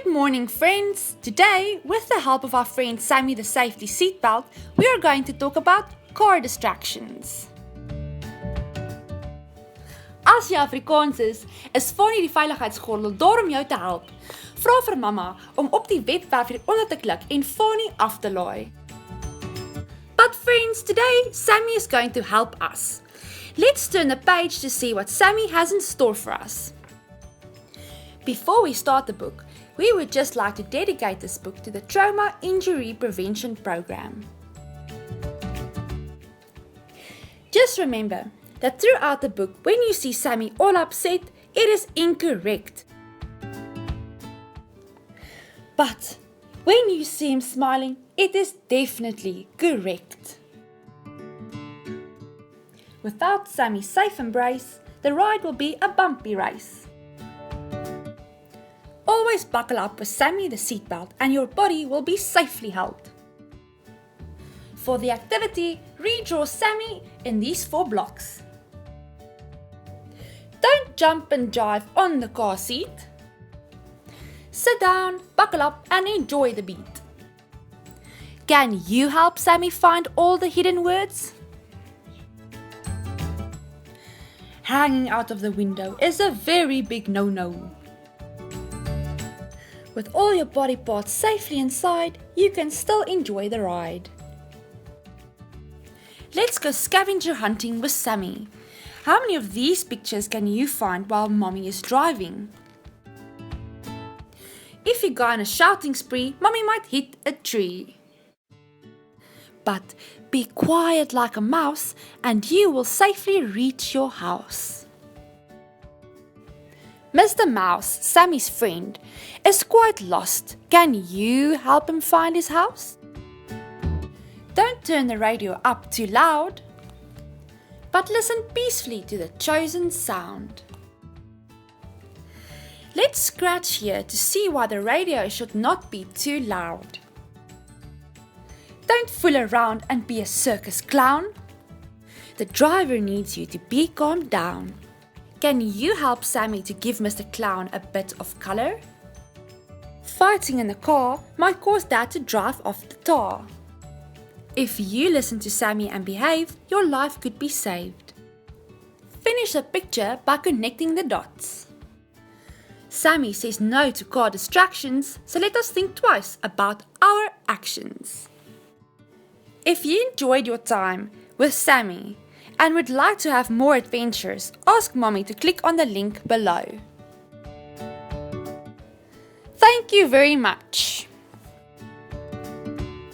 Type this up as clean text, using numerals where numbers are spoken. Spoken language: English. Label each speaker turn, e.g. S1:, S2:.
S1: morning, friends! Today, with the help of our friend Sammy the safety seatbelt, we are going to talk about car distractions. As jy Afrikaans is Fanny die veiligheidsgordel daar om jou te help. Vra vir mamma om op die webwerf hieronder te klik en Fanny af te laai. But friends, today Sammy is going to help us. Let's turn the page to see what Sammy has in store for us. Before we start the book, we would just like to dedicate this book to the Trauma Injury Prevention Program. Just remember that throughout the book, when you see Sammy all upset, it is incorrect. But when you see him smiling, it is definitely correct. Without Sammy's safe embrace, the ride will be a bumpy race. Always buckle up with Sammy the seatbelt and your body will be safely held. For the activity, redraw Sammy in these 4 blocks. Don't jump and jive on the car seat. Sit down, buckle up and enjoy the beat. Can you help Sammy find all the hidden words? Hanging out of the window is a very big no-no. With all your body parts safely inside, you can still enjoy the ride. Let's go scavenger hunting with Sammy. How many of these pictures can you find while mommy is driving? If you go on a shouting spree, mommy might hit a tree. But be quiet like a mouse and you will safely reach your house. Mr. Mouse, Sammy's friend, is quite lost. Can you help him find his house? Don't turn the radio up too loud, but listen peacefully to the chosen sound. Let's scratch here to see why the radio should not be too loud. Don't fool around and be a circus clown. The driver needs you to be calmed down. Can you help Sammy to give Mr. Clown a bit of color? Fighting in the car might cause Dad to drive off the tar. If you listen to Sammy and behave, your life could be saved. Finish the picture by connecting the dots. Sammy says no to car distractions, so let us think twice about our actions. If you enjoyed your time with Sammy and would like to have more adventures, ask Mommy to click on the link below. Thank you very much.